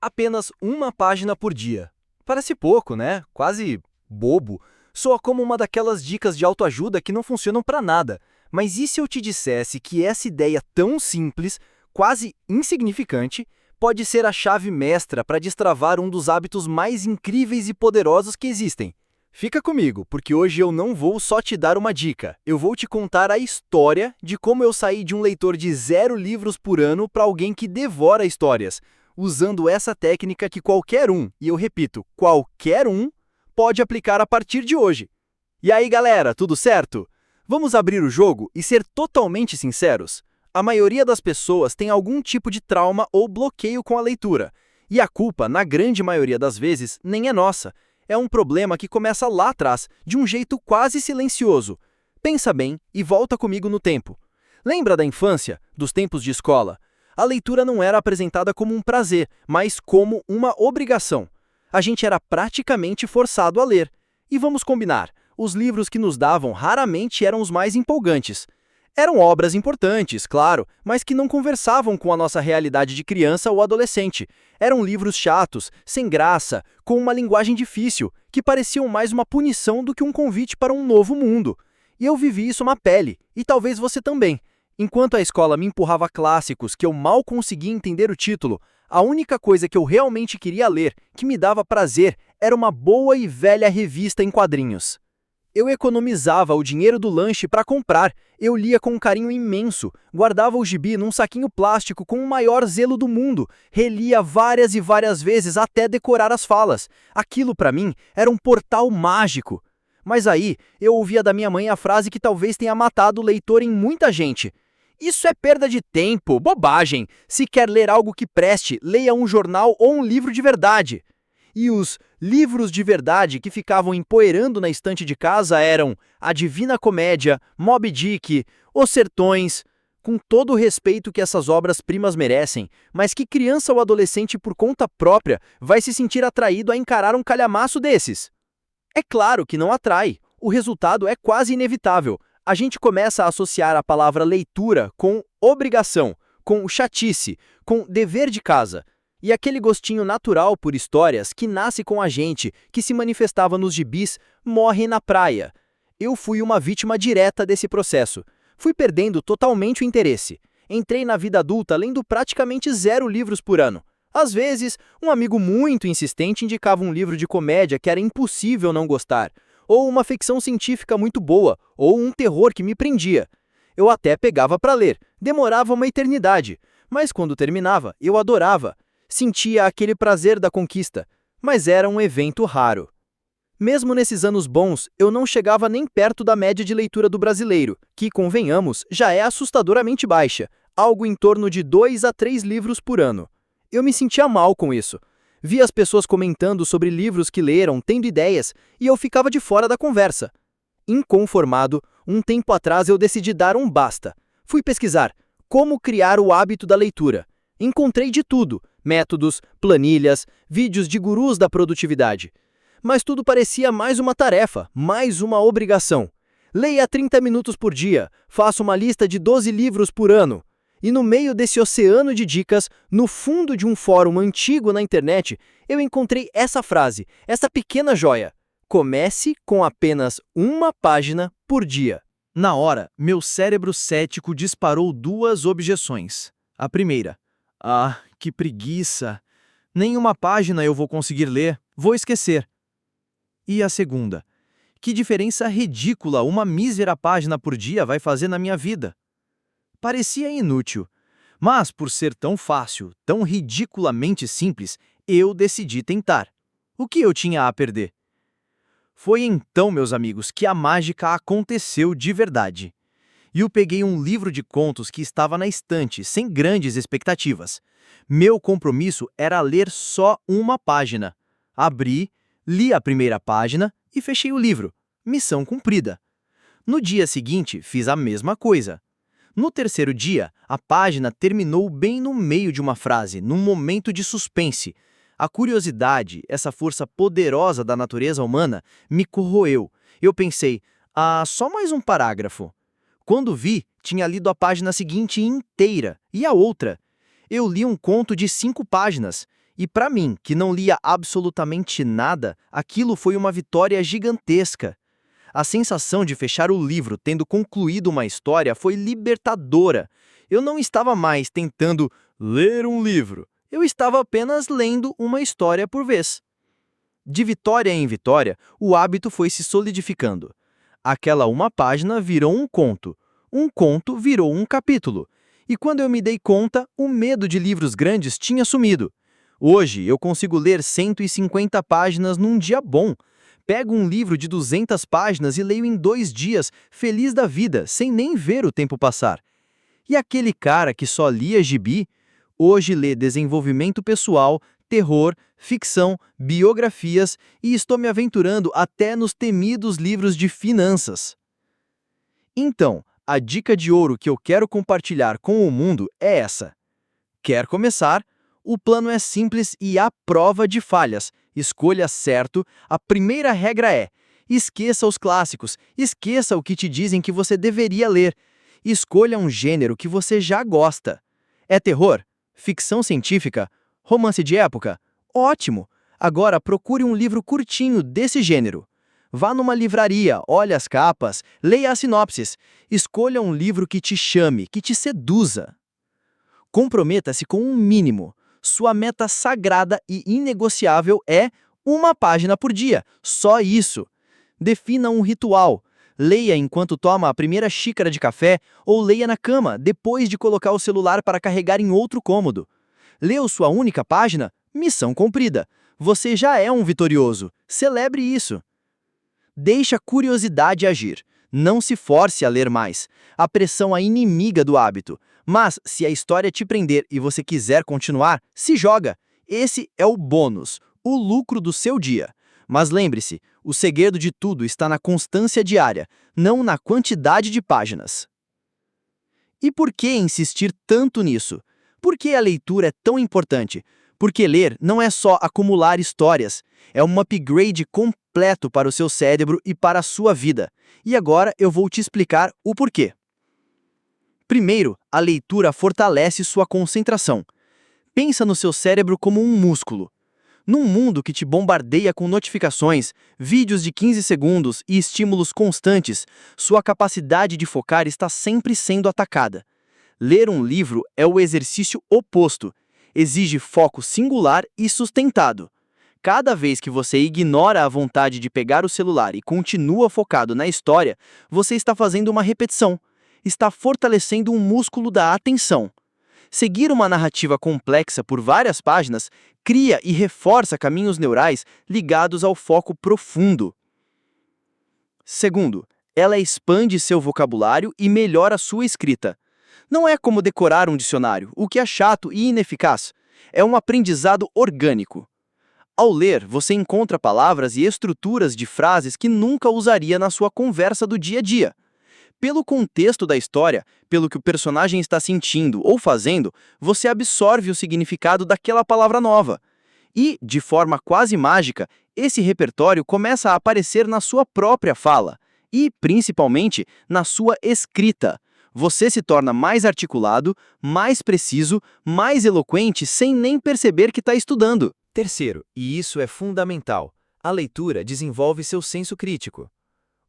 Apenas uma página por dia. Parece pouco, né? Quase bobo. Soa como uma daquelas dicas de autoajuda que não funcionam para nada. Mas e se eu te dissesse que essa ideia tão simples, quase insignificante, pode ser a chave mestra para destravar um dos hábitos mais incríveis e poderosos que existem? Fica comigo, porque hoje eu não vou só te dar uma dica, eu vou te contar a história de como eu saí de um leitor de 0 livros por ano para alguém que devora histórias, usando essa técnica que qualquer um, e eu repito, qualquer um, pode aplicar a partir de hoje. E aí, galera, tudo certo? Vamos abrir o jogo e ser totalmente sinceros. A maioria das pessoas tem algum tipo de trauma ou bloqueio com a leitura, e a culpa, na grande maioria das vezes, nem é nossa. É um problema que começa lá atrás, de um jeito quase silencioso. Pensa bem e volta comigo no tempo. Lembra da infância, dos tempos de escola? A leitura não era apresentada como um prazer, mas como uma obrigação. A gente era praticamente forçado a ler. E vamos combinar, os livros que nos davam raramente eram os mais empolgantes. Eram obras importantes, claro, mas que não conversavam com a nossa realidade de criança ou adolescente. Eram livros chatos, sem graça, com uma linguagem difícil, que pareciam mais uma punição do que um convite para um novo mundo. E eu vivi isso na pele, e talvez você também. Enquanto a escola me empurrava clássicos que eu mal conseguia entender o título, a única coisa que eu realmente queria ler, que me dava prazer, era uma boa e velha revista em quadrinhos. Eu economizava o dinheiro do lanche para comprar, eu lia com um carinho imenso, guardava o gibi num saquinho plástico com o maior zelo do mundo, relia várias e várias vezes até decorar as falas. Aquilo para mim era um portal mágico. Mas aí eu ouvia da minha mãe a frase que talvez tenha matado o leitor em muita gente. Isso é perda de tempo, bobagem. Se quer ler algo que preste, leia um jornal ou um livro de verdade. E os livros de verdade que ficavam empoeirando na estante de casa eram A Divina Comédia, Moby Dick, Os Sertões, com todo o respeito que essas obras-primas merecem, mas que criança ou adolescente por conta própria vai se sentir atraído a encarar um calhamaço desses? É claro que não atrai. O resultado é quase inevitável. A gente começa a associar a palavra leitura com obrigação, com chatice, com dever de casa. E aquele gostinho natural por histórias que nasce com a gente, que se manifestava nos gibis, morre na praia. Eu fui uma vítima direta desse processo. Fui perdendo totalmente o interesse. Entrei na vida adulta lendo praticamente 0 livros por ano. Às vezes, um amigo muito insistente indicava um livro de comédia que era impossível não gostar, ou uma ficção científica muito boa, ou um terror que me prendia. Eu até pegava para ler, demorava uma eternidade, mas quando terminava, eu adorava. Sentia aquele prazer da conquista, mas era um evento raro. Mesmo nesses anos bons, eu não chegava nem perto da média de leitura do brasileiro, que, convenhamos, já é assustadoramente baixa, algo em torno de 2 a 3 livros por ano. Eu me sentia mal com isso. Via as pessoas comentando sobre livros que leram, tendo ideias, e eu ficava de fora da conversa. Inconformado, um tempo atrás eu decidi dar um basta. Fui pesquisar como criar o hábito da leitura. Encontrei de tudo: métodos, planilhas, vídeos de gurus da produtividade. Mas tudo parecia mais uma tarefa, mais uma obrigação. Leia 30 minutos por dia, faça uma lista de 12 livros por ano. E no meio desse oceano de dicas, no fundo de um fórum antigo na internet, eu encontrei essa frase, essa pequena joia: comece com apenas uma página por dia. Na hora, meu cérebro cético disparou 2 objeções. A primeira: ah, que preguiça! Nenhuma página eu vou conseguir ler, vou esquecer. E a segunda: que diferença ridícula uma mísera página por dia vai fazer na minha vida? Parecia inútil, mas por ser tão fácil, tão ridiculamente simples, eu decidi tentar. O que eu tinha a perder? Foi então, meus amigos, que a mágica aconteceu de verdade. E eu peguei um livro de contos que estava na estante, sem grandes expectativas. Meu compromisso era ler só uma página. Abri, li a primeira página e fechei o livro. Missão cumprida. No dia seguinte, fiz a mesma coisa. No terceiro dia, a página terminou bem no meio de uma frase, num momento de suspense. A curiosidade, essa força poderosa da natureza humana, me corroeu. Eu pensei, só mais um parágrafo. Quando vi, tinha lido a página seguinte inteira, e a outra. Eu li um conto de 5 páginas, E para mim, que não lia absolutamente nada, aquilo foi uma vitória gigantesca. A sensação de fechar o livro tendo concluído uma história foi libertadora. Eu não estava mais tentando ler um livro, eu estava apenas lendo uma história por vez. De vitória em vitória, o hábito foi se solidificando. Aquela uma página virou um conto virou um capítulo. E quando eu me dei conta, o medo de livros grandes tinha sumido. Hoje eu consigo ler 150 páginas num dia bom. Pego um livro de 200 páginas e leio em 2 dias, feliz da vida, sem nem ver o tempo passar. E aquele cara que só lia gibi, hoje lê desenvolvimento pessoal, terror, ficção, biografias e estou me aventurando até nos temidos livros de finanças. Então, a dica de ouro que eu quero compartilhar com o mundo é essa. Quer começar? O plano é simples e à prova de falhas. Escolha certo. A primeira regra é: esqueça os clássicos, esqueça o que te dizem que você deveria ler. Escolha um gênero que você já gosta. É terror? Ficção científica? Romance de época? Ótimo! Agora procure um livro curtinho desse gênero. Vá numa livraria, olhe as capas, leia as sinopses. Escolha um livro que te chame, que te seduza. Comprometa-se com um mínimo. Sua meta sagrada e inegociável é uma página por dia. Só isso. Defina um ritual. Leia enquanto toma a primeira xícara de café ou leia na cama, depois de colocar o celular para carregar em outro cômodo. Leu sua única página? Missão cumprida. Você já é um vitorioso. Celebre isso. Deixe a curiosidade agir. Não se force a ler mais. A pressão é inimiga do hábito. Mas, se a história te prender e você quiser continuar, se joga. Esse é o bônus, o lucro do seu dia. Mas lembre-se, o segredo de tudo está na constância diária, não na quantidade de páginas. E por que insistir tanto nisso? Por que a leitura é tão importante? Porque ler não é só acumular histórias, é um upgrade completo para o seu cérebro e para a sua vida. E agora eu vou te explicar o porquê. Primeiro, a leitura fortalece sua concentração. Pensa no seu cérebro como um músculo. Num mundo que te bombardeia com notificações, vídeos de 15 segundos e estímulos constantes, sua capacidade de focar está sempre sendo atacada. Ler um livro é o exercício oposto. Exige foco singular e sustentado. Cada vez que você ignora a vontade de pegar o celular e continua focado na história, você está fazendo uma repetição. Está fortalecendo um músculo da atenção. Seguir uma narrativa complexa por várias páginas cria e reforça caminhos neurais ligados ao foco profundo. Segundo, ela expande seu vocabulário e melhora sua escrita. Não é como decorar um dicionário, o que é chato e ineficaz. É um aprendizado orgânico. Ao ler, você encontra palavras e estruturas de frases que nunca usaria na sua conversa do dia a dia. Pelo contexto da história, pelo que o personagem está sentindo ou fazendo, você absorve o significado daquela palavra nova. E, de forma quase mágica, esse repertório começa a aparecer na sua própria fala e, principalmente, na sua escrita. Você se torna mais articulado, mais preciso, mais eloquente sem nem perceber que está estudando. Terceiro, e isso é fundamental, a leitura desenvolve seu senso crítico.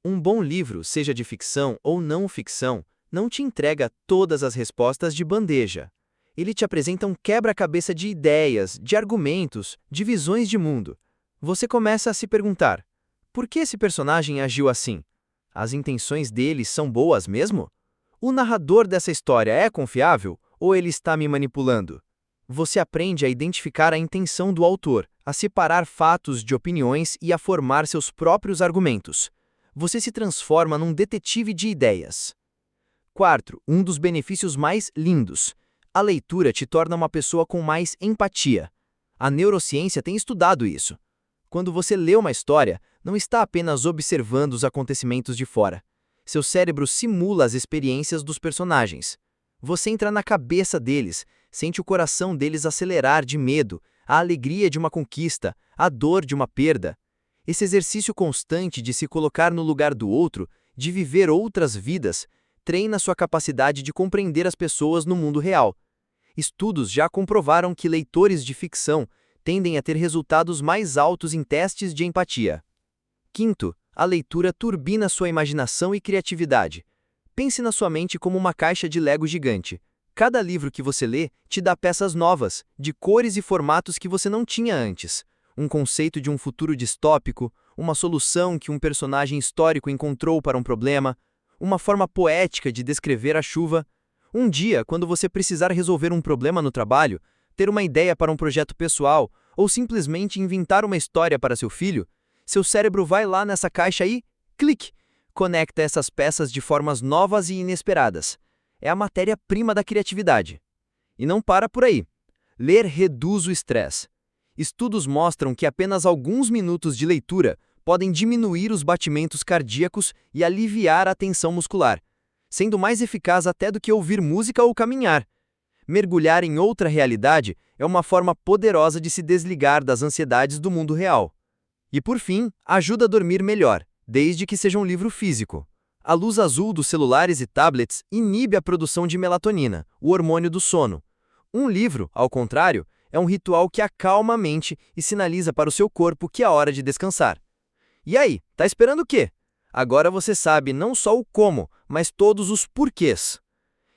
Um bom livro, seja de ficção ou não ficção, não te entrega todas as respostas de bandeja. Ele te apresenta um quebra-cabeça de ideias, de argumentos, de visões de mundo. Você começa a se perguntar: por que esse personagem agiu assim? As intenções dele são boas mesmo? O narrador dessa história é confiável ou ele está me manipulando? Você aprende a identificar a intenção do autor, a separar fatos de opiniões e a formar seus próprios argumentos. Você se transforma num detetive de ideias. Quarto, um dos benefícios mais lindos. A leitura te torna uma pessoa com mais empatia. A neurociência tem estudado isso. Quando você lê uma história, não está apenas observando os acontecimentos de fora. Seu cérebro simula as experiências dos personagens. Você entra na cabeça deles, sente o coração deles acelerar de medo, a alegria de uma conquista, a dor de uma perda. Esse exercício constante de se colocar no lugar do outro, de viver outras vidas, treina sua capacidade de compreender as pessoas no mundo real. Estudos já comprovaram que leitores de ficção tendem a ter resultados mais altos em testes de empatia. Quinto, a leitura turbina sua imaginação e criatividade. Pense na sua mente como uma caixa de Lego gigante. Cada livro que você lê te dá peças novas, de cores e formatos que você não tinha antes. Um conceito de um futuro distópico, uma solução que um personagem histórico encontrou para um problema, uma forma poética de descrever a chuva. Um dia, quando você precisar resolver um problema no trabalho, ter uma ideia para um projeto pessoal ou simplesmente inventar uma história para seu filho, seu cérebro vai lá nessa caixa e, clique, conecta essas peças de formas novas e inesperadas. É a matéria-prima da criatividade. E não para por aí. Ler reduz o estresse. Estudos mostram que apenas alguns minutos de leitura podem diminuir os batimentos cardíacos e aliviar a tensão muscular, sendo mais eficaz até do que ouvir música ou caminhar. Mergulhar em outra realidade é uma forma poderosa de se desligar das ansiedades do mundo real. E por fim, ajuda a dormir melhor, desde que seja um livro físico. A luz azul dos celulares e tablets inibe a produção de melatonina, o hormônio do sono. Um livro, ao contrário, é um ritual que acalma a mente e sinaliza para o seu corpo que é hora de descansar. E aí, tá esperando o quê? Agora você sabe não só o como, mas todos os porquês.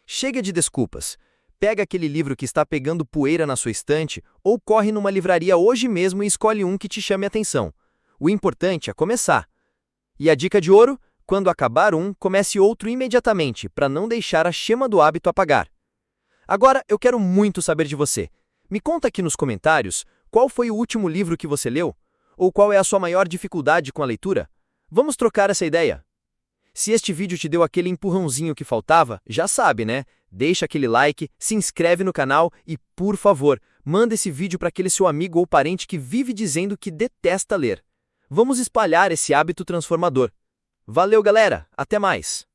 Chega de desculpas. Pega aquele livro que está pegando poeira na sua estante ou corre numa livraria hoje mesmo e escolhe um que te chame a atenção. O importante é começar. E a dica de ouro? Quando acabar um, comece outro imediatamente, para não deixar a chama do hábito apagar. Agora, eu quero muito saber de você. Me conta aqui nos comentários qual foi o último livro que você leu? Ou qual é a sua maior dificuldade com a leitura? Vamos trocar essa ideia. Se este vídeo te deu aquele empurrãozinho que faltava, já sabe, né? Deixa aquele like, se inscreve no canal e, por favor, manda esse vídeo para aquele seu amigo ou parente que vive dizendo que detesta ler. Vamos espalhar esse hábito transformador. Valeu, galera! Até mais!